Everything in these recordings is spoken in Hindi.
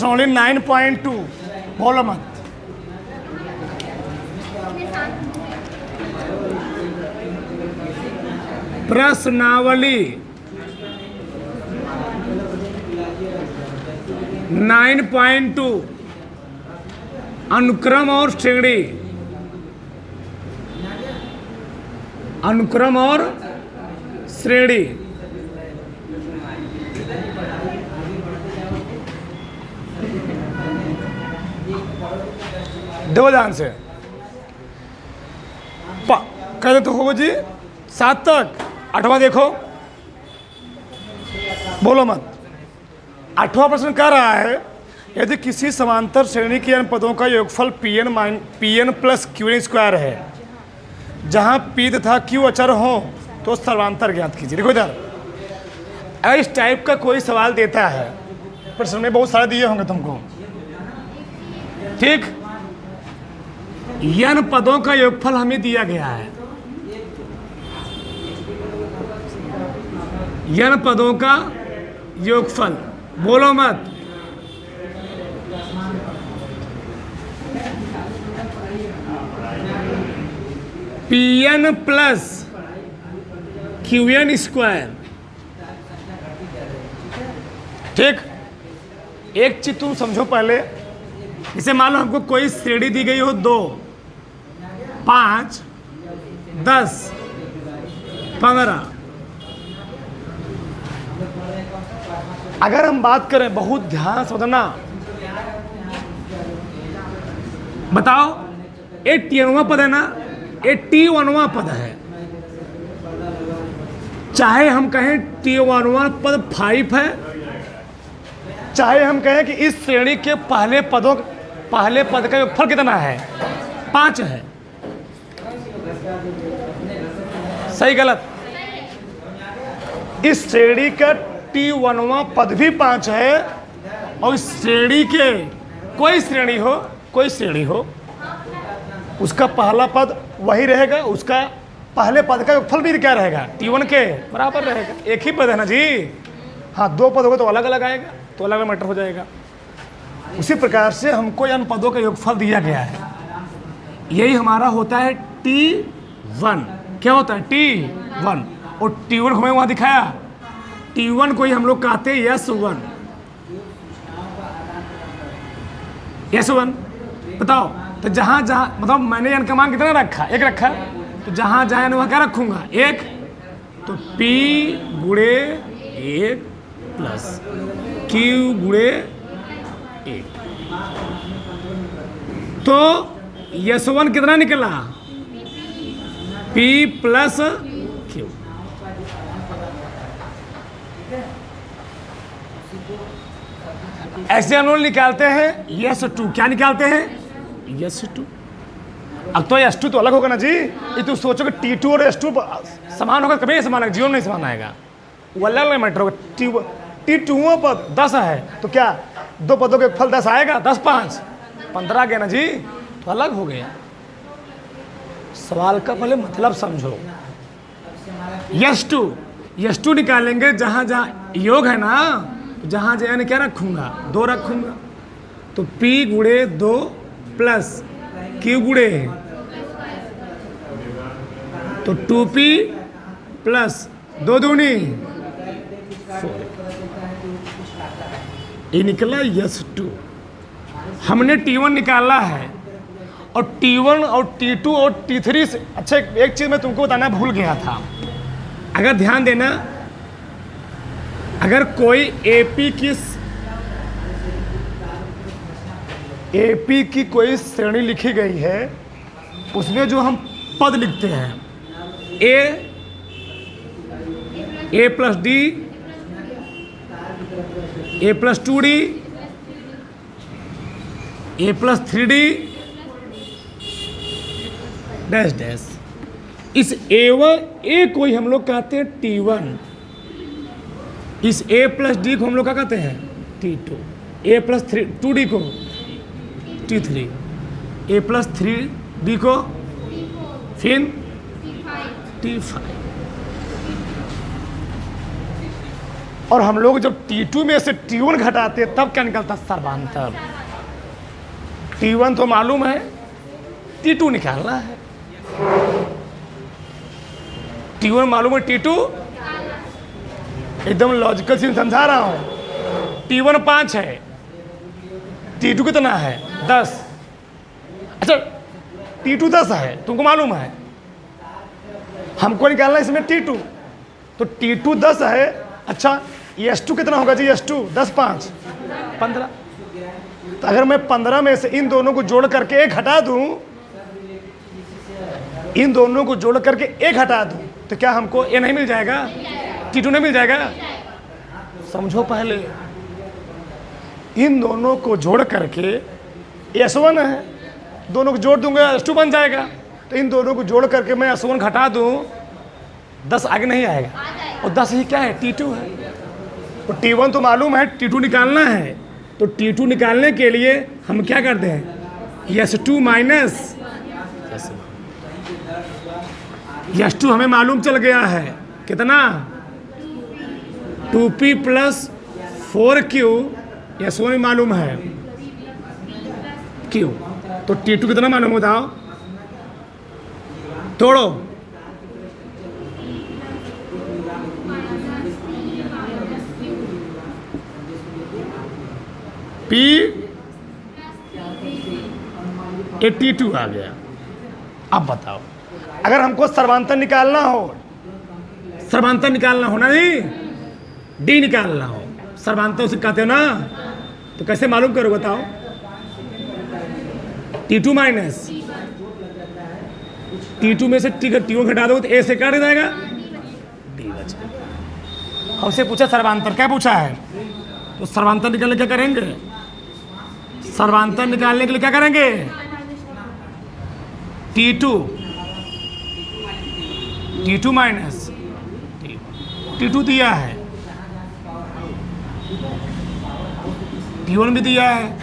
प्रश्न ओनली 9.2, बोलो मत। प्रश्नावली 9.2 अनुक्रम और श्रेणी। अनुक्रम और श्रेणी। देखो ध्यान से, कह देते हो जी 7 तक। 8वां देखो, बोलो मत। 8वां प्रश्न कह रहा है यदि किसी समांतर श्रेणी के n पदों का योगफल Pn प्लस Qn स्क्वायर है, जहां P तथा Q अचर हो तो सर्वांतर ज्ञात कीजिए। देखो इधर, अगर इस टाइप का कोई सवाल देता है, प्रश्न में बहुत सारे दिए होंगे तुमको, ठीक। n पदों का योगफल हमें दिया गया है, n पदों का योगफल, बोलो मत। Pn प्लस Qn स्क्वायर, ठीक। एक चीज तुम समझो पहले, जैसे मान लो हमको कोई श्रेणी दी गई हो 2, 5, 10, 15। अगर हम बात करें, बहुत ध्यान से समझना, बताओ ये T1वां पद है ना, ये T1वां पद है। चाहे हम कहें T1वां पद 5 है, चाहे हम कहें कि इस श्रेणी के पहले पद का योगफल कितना है, 5 है। सही गलत? इस श्रेणी का T1वां पद भी 5 है, और इस श्रेणी के कोई श्रेणी हो उसका पहला पद वही रहेगा, उसका पहले पद का योगफल भी क्या रहेगा, T1 के बराबर रहेगा। एक ही पद है ना जी। हाँ, 2 पद होगा तो अलग अलग आएगा, तो अलग अलग मैटर हो जाएगा। उसी प्रकार से हमको इन पदों का योगफल दिया गया है, यही हमारा होता है T1। क्या होता है? T1। और T1 हमें वहाँ दिखाया, T1 को ही हम लोग कहते हैं S1। S1 बताओ, तो जहाँ जहाँ मतलब मैंने n का मान कितना रखा, 1 रखा, तो जहाँ जहाँ n वहाँ क्या रखूँगा, 1। तो P गुणे 1 प्लस Q गुणे 1, तो S1 कितना निकला, P प्लस Q। ऐसे हम लोग निकालते हैं S2। क्या निकालते हैं? S2। अब तो S2 तो अलग होगा ना जी। ये तो सोचो कि T2 और S2 समान होगा, कभी नहीं समान आएगा, जीवन में नहीं समान आएगा, वो अलग अलग मैटर होगा। T2वां पद 10 है, तो क्या 2 पदों के फल 10 आएगा? 10 5 15 गया ना जी, तो अलग हो गया। सवाल का पहले मतलब समझो। S2 निकालेंगे, जहाँ जहाँ योग है ना, जहाँ जहाँ क्या रखूँगा, 2 रखूँगा, तो P गुणे 2 प्लस Q गुणे, तो 2P प्लस 2 दूनी 4। ये निकला S2। हमने T1 निकाला है, और T1 और T2 और T3 से अच्छा एक चीज़ मैं तुमको बताना भूल गया था। अगर ध्यान देना, अगर कोई AP की कोई श्रेणी लिखी गई है, उसमें जो हम पद लिखते हैं, A plus D, A plus 2D, A plus 3D dash dash, इस A को ही हम लोग कहते हैं T1, इस A प्लस D को हम लोग क्या कहते हैं, T2, A प्लस 2D को T3, A प्लस 3D को फिर T5। और हम लोग जब T2 में से T1 घटाते तब क्या निकलता? सर्वांतर। T1 तो मालूम है, T2 निकालना है। T1 मालूम है, T2 एकदम लॉजिकल से समझा रहा हूं। T1 5 है, T2 कितना है? 10। अच्छा, T2 10 है, तुमको मालूम है, हमको निकालना है इसमें T2, तो T2 10 है। अच्छा, S2 कितना होगा जी? S2 10 5 15। तो अगर मैं 15 में से इन दोनों को जोड़ करके एक हटा दूं, इन दोनों को जोड़ करके एक हटा दूं, तो क्या हमको ये नहीं मिल जाएगा? T2 नहीं मिल जाएगा? समझो पहले, इन दोनों को जोड़ करके S1 है, दोनों को जोड़ दूंगा S2 बन जाएगा। तो इन दोनों को जोड़ करके मैं S1 घटा दूं, 10 आगे नहीं आएगा, और 10 ही क्या है? T2 है। तो T1 तो मालूम है, T2 निकालना है, तो T2 निकालने के लिए हम क्या करते हैं? S2 माइनस S2 हमें मालूम चल गया है कितना? 2p plus 4q। S1 में मालूम है q, तो T2 कितना मालूम बताओ? तोड़ो। P ये T2 आ गया। अब बताओ, अगर हमको सर्वांतर निकालना हो, सर्वांतर निकालना हो ना जी, D निकालना हो, सर्वांतर उसे कहते हो ना, तो कैसे मालूम करो बताओ? T2 माइनस T2 में से T1 घटा दो तो A से काट जाएगा, D बचेगा। हमसे पूछा सर्वांतर, क्या पूछा है? तो सर्वांतर निकालने क्या करेंगे? सर्वांतर निकालने के लिए क्या करेंगे? T2 माइनस T2 दिया है, T1 भी दिया है,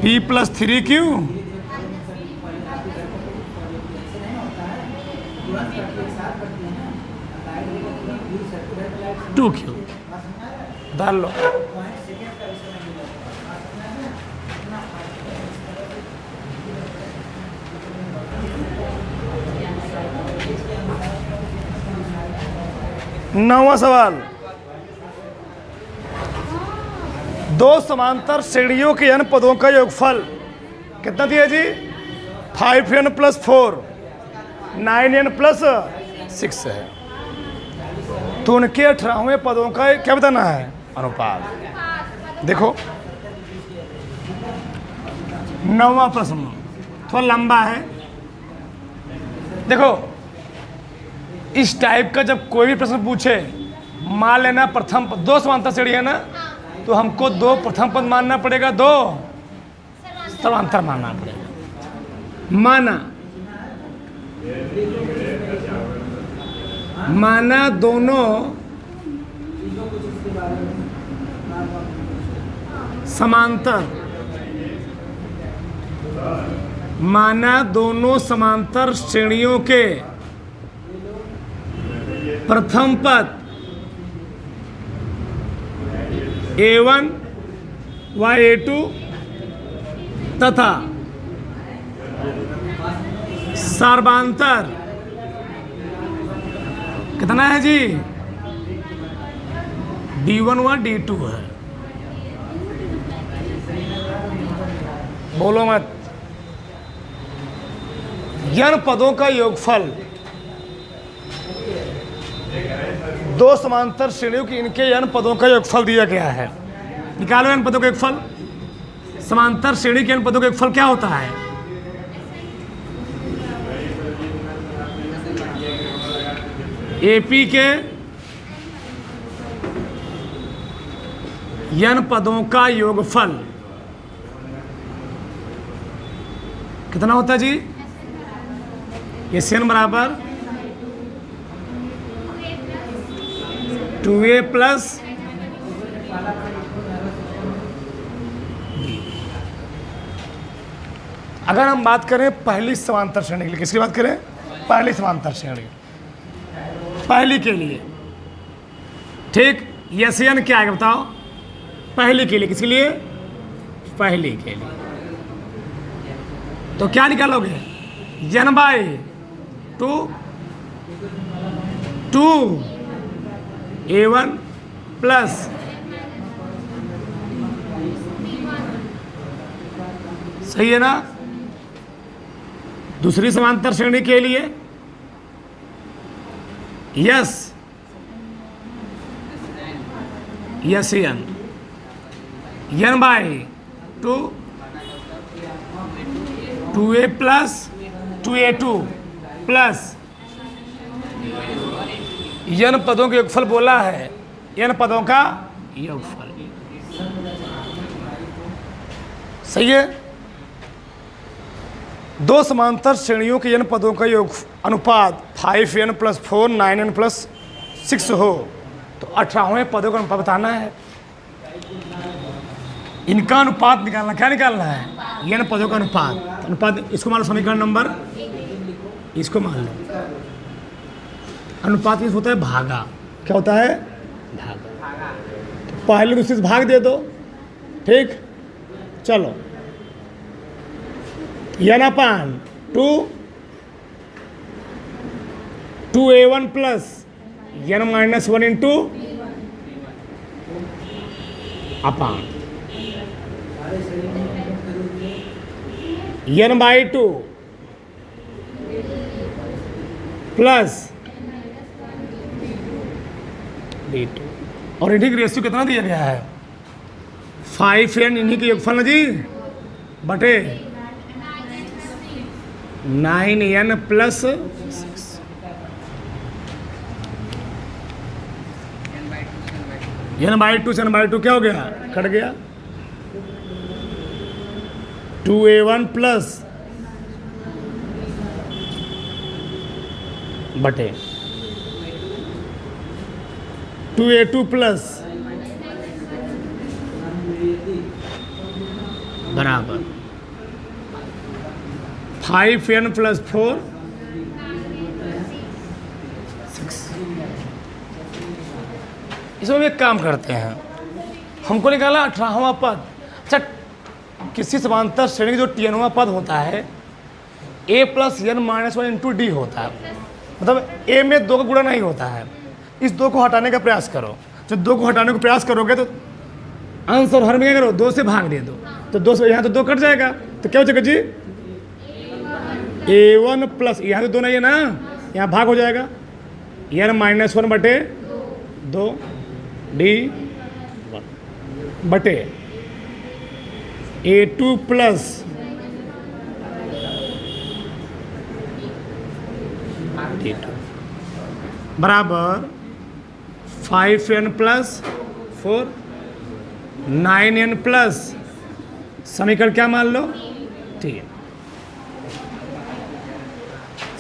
P प्लस 3Q 2Q डाल लो। नौवां सवाल, दो समांतर श्रेणियों के n पदों का योगफल कितना दिया जी? 5n प्लस 4 9n प्लस 6 है। तो उनके 18वें पदों का क्या बताना है? अनुपात। देखो, नौवां प्रश्न थोड़ा लंबा है। देखो, इस टाइप का जब कोई भी प्रश्न पूछे, मान लेना प्रथम पद, दो समांतर श्रेणी है ना, तो हमको दो प्रथम पद मानना पड़ेगा, दो सर्वांतर मानना पड़ेगा। माना दोनों समांतर, माना दोनों समांतर श्रेणियों के प्रथम पद A1 व A2 तथा सर्वांतर कितना है जी? D1 व D2 है। बोलो मत। n पदों का योगफल, दो समांतर श्रेणियों की इनके n पदों का योगफल दिया गया है। निकालो n पदों का योगफल। समांतर श्रेणी के n पदों का योगफल क्या होता है? AP के n पदों का योगफल कितना होता है जी? ये SN बराबर 2A प्लस अगर हम बात करें पहली समांतर श्रेणी के लिए, किसकी बात करें? पहली समांतर श्रेणी, पहली के लिए, ठीक। यस एन क्या है बताओ? पहली के लिए, किसके लिए? पहली के लिए। तो क्या निकालोगे? n by two A1 plus सही है ना? दूसरी समांतर श्रेणी के लिए yes n by two A plus 2A2 plus n पदों के योगफल बोला है, n पदों का योगफल। सही है। दो समांतर श्रेणियों के n पदों का योग अनुपात 5n प्लस 4 9n प्लस 6 हो तो 18वें पदों का अनुपात बताना है। इनका अनुपात निकालना, क्या निकालना है? n पदों का अनुपात। अनुपात इसको मान लो समीकरण नंबर, इसको मान लो अनुपात किस होता है? भागा। क्या होता है? भागा। तो पहले दूसरे से भाग दे दो, ठीक। चलो n upon 2A1 plus n minus 1 into upon n by 2 plus D2। और इन्हीं की रेशियो कितना दिया गया है? 5n इन्हीं के योगफल ना जी, बटे 9n प्लस 6। n बाई 2 से n बाई 2 क्या हो गया? कट गया। 2A1 प्लस बटे 2A2 प्लस बराबर 5n प्लस 4 6। इसमें एक काम करते हैं, हमको निकाला 18वां पद। अच्छा, किसी समांतर श्रेणी जो tnवां पद होता है a plus n minus 1 into D होता है। मतलब a में 2 का गुणा नहीं होता है। इस 2 को हटाने का प्रयास करो। जब 2 को हटाने का प्रयास करोगे तो अंश और हर में क्या करो? 2 से भाग दे दो, तो 2 से यहाँ तो 2 कट जाएगा, तो क्या हो जाएगा जी? A1 प्लस, यहाँ तो 2 नहीं है ना, यहाँ भाग हो जाएगा n माइनस 1 बटे 2 D1 बटे A2 प्लस D2 बराबर 5n प्लस 4 9n प्लस समीकरण क्या मान लो? ठीक है,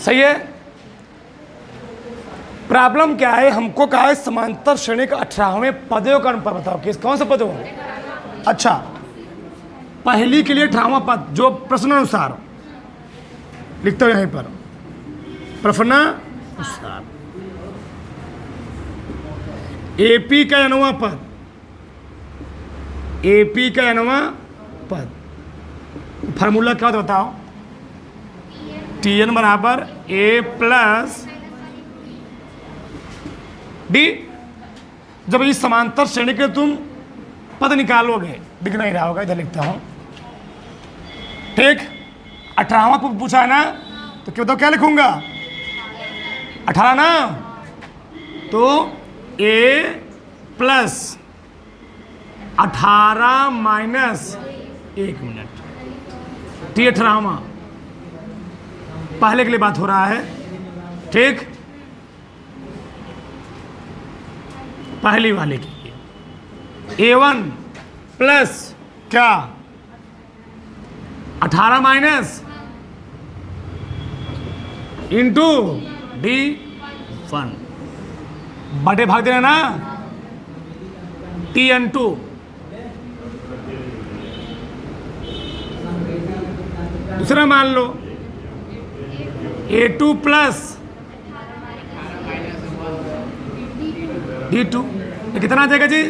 सही है। प्रॉब्लम क्या है? हमको कहा है समांतर श्रेणी का 18वें पदों का अनुपात बताओ। किस कौन सा पद हो? अच्छा, पहली के लिए 18वां पद जो प्रश्नानुसार लिखते हो यहीं पर, प्रश्नानुसार AP का nवां पद, AP का nवां पद, फार्मूला क्या होता बताओ? Tn बराबर A प्लस डी। जब इस समांतर श्रेणी के तुम पद निकालोगे, दिख नहीं रहा होगा, इधर लिखता हूं, ठीक। 18वां को पूछा है ना, तो क्या बताओ क्या लिखूंगा? 18 ना, तो A plus 18 minus 1 minute, T 18वां पहले के लिए बात हो रहा है, ठीक। पहली वाले के लिए A1 प्लस क्या 18 माइनस इंटू D1 बटे भाग देना ना Tn2 दूसरा मान लो A2 प्लस D2, ये कितना आ जाएगा जी?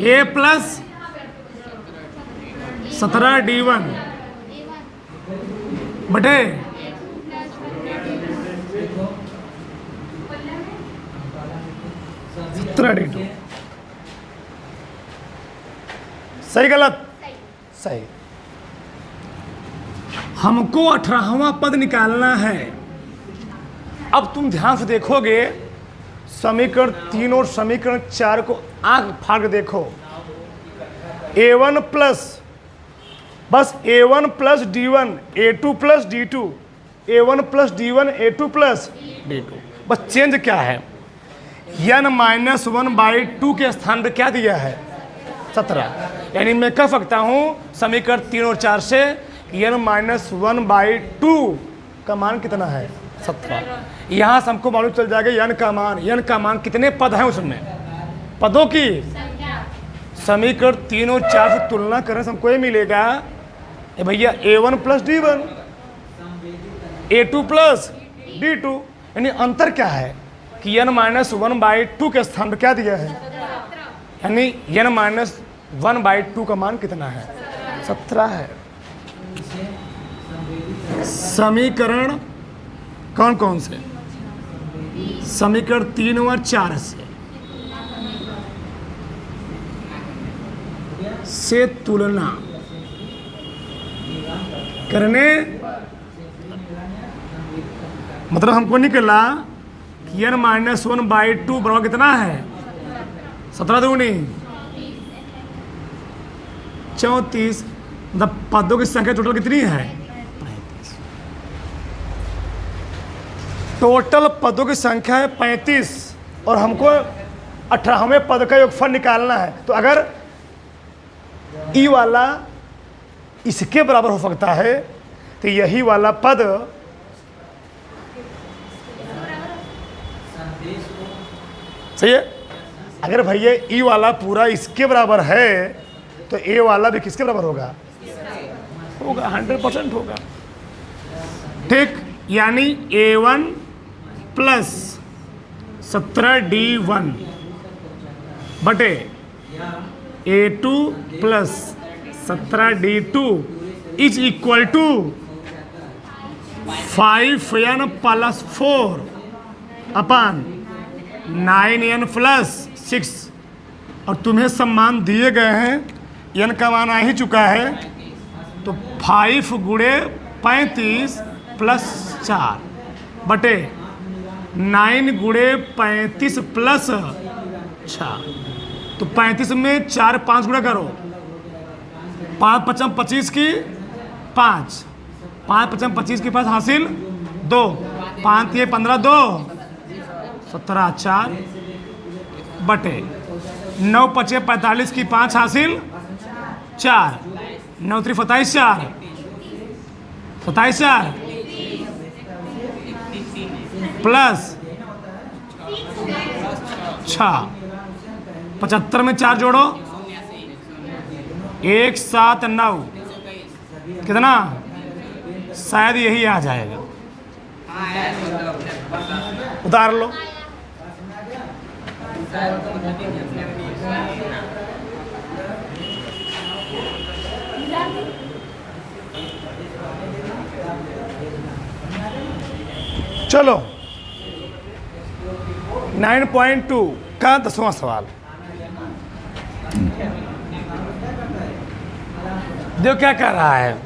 A प्लस 17 D1 बटे 17 D2। सही गलत? सही। हमको 18वां पद निकालना है। अब तुम ध्यान से देखोगे, समीकरण 3 और समीकरण 4 को आंख फाड़ के देखो। A1 प्लस, बस A1 plus D1, A2 plus D2, A1 plus D1, A2 plus D2। बस चेंज क्या है? n-1/2 के स्थान पे क्या दिया है? 17। यानी मैं कह सकता हूं समीकरण 3 और 4 से n-1/2 का मान कितना है? 17। यहां से हमको मालूम चल जाएगा n का मान कितने पद हैं उसमें, पदों की समीकरण 3 और 4 से तुलना करने से हमको ये मिलेगा भैया A1 plus D1, A2 plus D2। यानी अंतर क्या है कि n-1/2 के स्थान पर क्या दिया है, यानी n-1/2 का मान कितना है? 17 है। समीकरण कौन कौन से? समीकरण 3 और 4 से तुलना करने, मतलब हमको निकला कि n-1/2 बराबर कितना है? 17 दूनी 34। मतलब पदों की संख्या टोटल कितनी है? 35। टोटल पदों की संख्या है 35 और हमको 18वें पद का योगफल निकालना है। तो अगर ई वाला इसके बराबर हो सकता है तो यही वाला पद सही है। अगर भैया ई वाला पूरा इसके बराबर है तो ए वाला भी किसके बराबर होगा? 100% होगा। ठीक, यानी A1 प्लस 17 D1 बटे A2 plus 17 D2 is equal to 5n plus 4 अपन 9n प्लस 6। और तुम्हें सम्मान दिए गए हैं, n का मान आ ही चुका है, तो 5 गुणे 35 प्लस 4 बटे 9 गुणे 35 प्लस 6। तो 35 में 4 5 गुणा करो, 5 5 25 की 5, 5 5 25 के पास हासिल 2, 5 ये 15 2 17 4 बटे 9 5 45 की 5 हासिल 4, 9 3 27 4 27 4 प्लस 6, 75 में 4 जोड़ो 1 7 9 कितना? शायद यही आ जाएगा, उतार लो। चलो 9.2 का 10वां सवाल देखो क्या कह रहा है।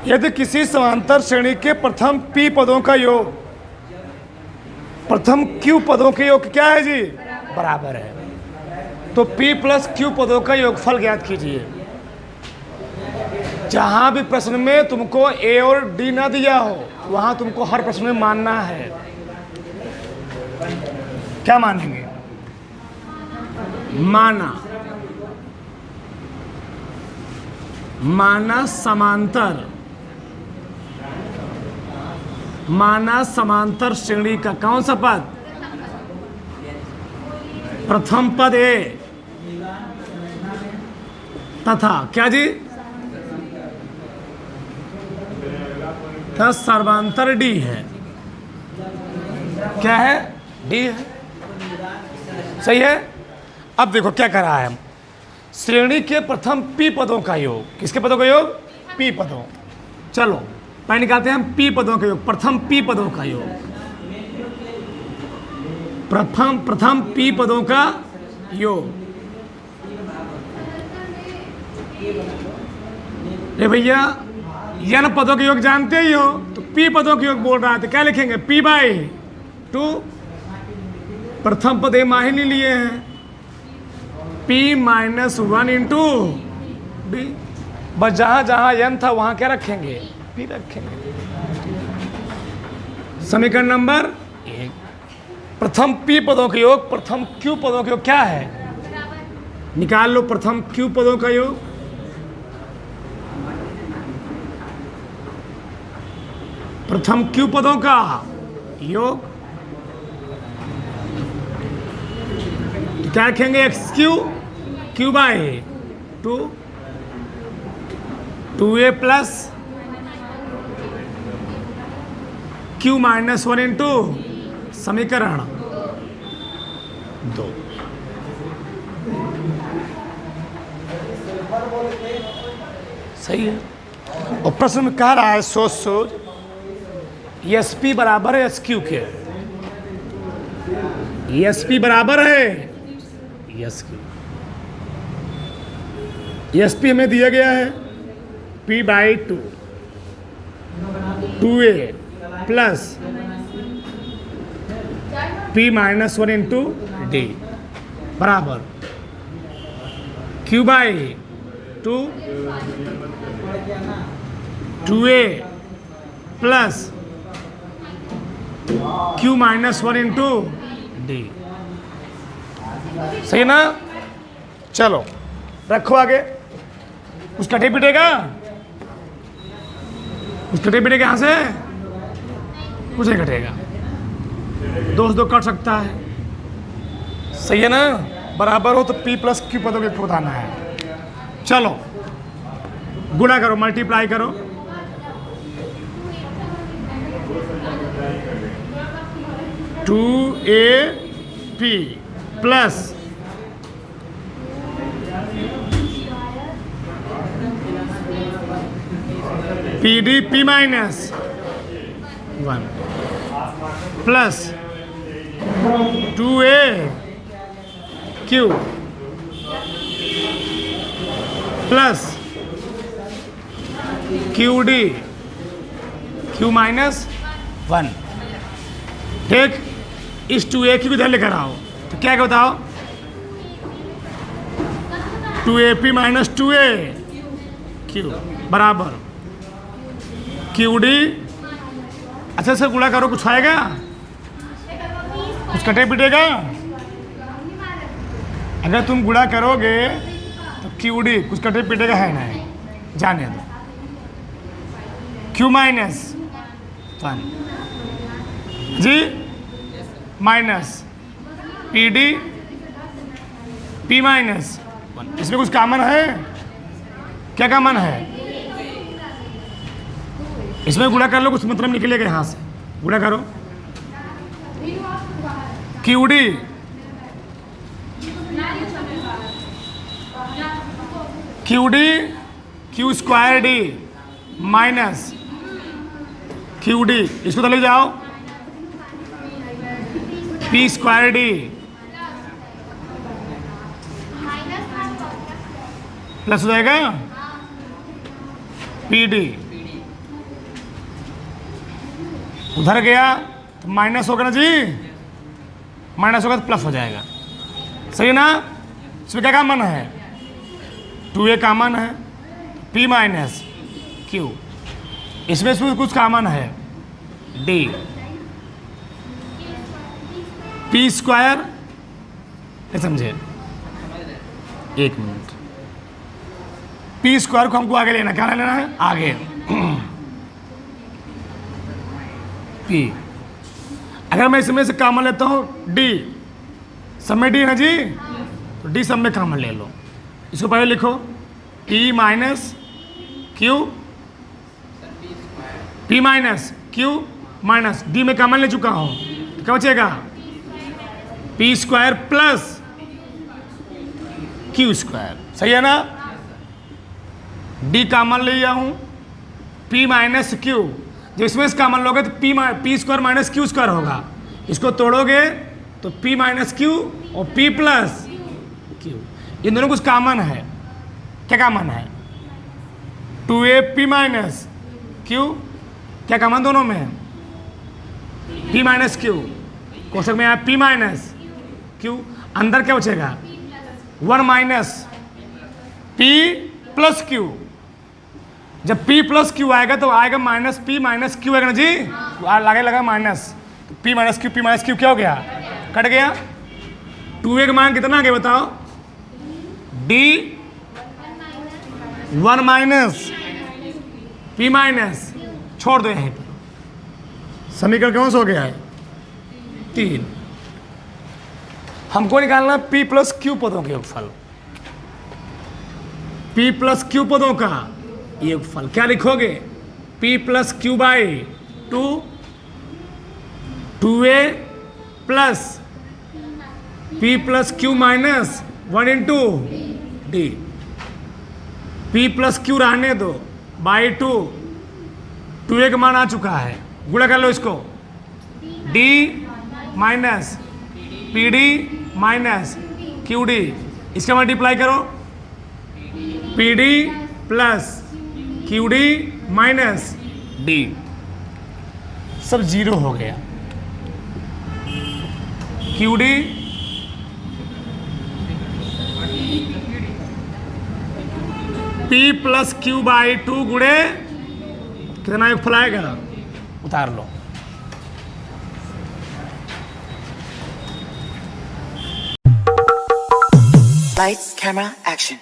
यदि किसी समांतर श्रेणी के प्रथम P पदों का योग प्रथम Q पदों के योग क्या है जी? बराबर है। तो P प्लस Q पदों का योगफल ज्ञात कीजिए। जहां भी प्रश्न में तुमको A और D ना दिया हो, वहां तुमको हर प्रश्न में मानना है। क्या मानेंगे? माना समांतर श्रेणी का कौन सा पद? प्रथम पद A तथा क्या जी? का सर्वांतर डी है। क्या है? डी है। सही है। अब देखो क्या कर रहा है, श्रेणी के प्रथम पी पदों का योग। किसके पदों का योग? पी पदों। चलो पहले निकालते हैं हम पी पदों का योग, प्रथम पी पदों का योग। प्रथम पी पदों का योग। ए भैया, यन पदों के योग जानते ही हो, तो पी पदों के योग बोल रहा है तो क्या लिखेंगे? P by to. प्रथम पद माहिनी लिए हैं, पी माइनस 1 इंटू डी। बस जहां जहां यन था वहां क्या रखेंगे? पी रखेंगे। समीकरण नंबर 1। प्रथम पी पदों के योग प्रथम क्यू पदों के योग क्या है? निकाल लो प्रथम क्यू पदों का योग। प्रथम क्यू पदों का योग तो क्या रखेंगे? X Q, Q by two, 2a plus Q minus 1 into समीकरण 2। सही है। और प्रश्न में कह रहा है सोच एस पी बराबर है एस क्यू के। एस पी बराबर है एस क्यू। एस पी हमें दिया गया है P by two, 2a plus P minus 1 into D बराबर Q by two, 2a plus Q minus 1 into D. सही ना? चलो रखो आगे। कुछ कटे पिटेगा? कुछ कटे पिटेगा यहां से? कुछ नहीं कटेगा। दो कट सकता है। सही है ना? बराबर हो तो पी प्लस क्यू पदों के बताना है। चलो गुणा करो, मल्टीप्लाई करो। Two a p plus p D P minus 1 plus 2a q plus q d q minus 1। ठीक, इस 2a क्यू इधर लेकर आओ तो क्या बताओ? 2ap माइनस 2a क्यू बराबर क्यू डी। अच्छा से गुणा करो, कुछ आएगा? कुछ कटे पिटेगा? अगर तुम गुणा करोगे तो क्यू डी कुछ कटे पिटेगा है नहीं, जाने दो। Q minus 1 G minus P D P minus 1। इसमें कुछ कॉमन है? क्या कॉमन है? इसमें गुणा कर लो, कुछ मतलब निकलेगा यहाँ से। गुणा करो Q d Q square D minus Q D, इसको तो ले जाओ पी स्क्वायर डी प्लस हो जाएगा पी डी। उधर गया तो माइनस होगा ना जी, माइनस होगा तो प्लस हो जाएगा। सही ना? इसमें क्या कॉमन है? 2a कॉमन है, p माइनस क्यू। इसमें कुछ कॉमन है d, p स्क्वायर। समझे? एक मिनट। p स्क्वायर को हमको आगे लेना, क्या लेना है? आगे p। अगर मैं इसमें से कॉमन लेता हूँ d, सब में d है जी, तो d सब में कॉमन ले लो। इसको पहले लिखो p minus Q P minus Q minus D में कॉमन ले चुका हूँ, तो क्या बचेगा? P square plus Q square, सही है ना? D कॉमन ले लिया हूँ, P माइनस Q, जब इसमें से कॉमन लोगे तो P square minus Q square होगा, इसको तोड़ोगे तो P माइनस Q और P प्लस Q, इन दोनों कुछ कॉमन है। क्या कॉमन है? 2AP माइनस Q, क्या कॉमन दोनों में? P माइनस Q, क्वेश्चन में आया P माइनस Q, अंदर क्या बचेगा? 1 माइनस P प्लस Q, जब P प्लस Q आएगा तो आएगा माइनस P माइनस Q आएगा ना जी, आगे लगा माइनस, तो P माइनस Q क्या हो गया? कट गया। 2A का मान कितना आ गया बताओ? D 1 माइनस P माइनस, छोड़ दो यहीं पर, समीकरण कौन सा हो गया है? 3। हमको निकालना P प्लस Q पदों के योगफल, P प्लस Q पदों का योगफल क्या लिखोगे? P plus Q by 2, 2A plus P plus Q minus 1 into D, P plus Q रहने दो बाई 2, 2A का मान आ चुका है, गुणा कर लो इसको, D minus PD minus QD, इसका मल्टीप्लाई करो, PD plus QD minus D, सब जीरो हो गया। QD P plus Q by 2 गुणे कितना योगफल आएगा? उतार लो। Lights, camera, action.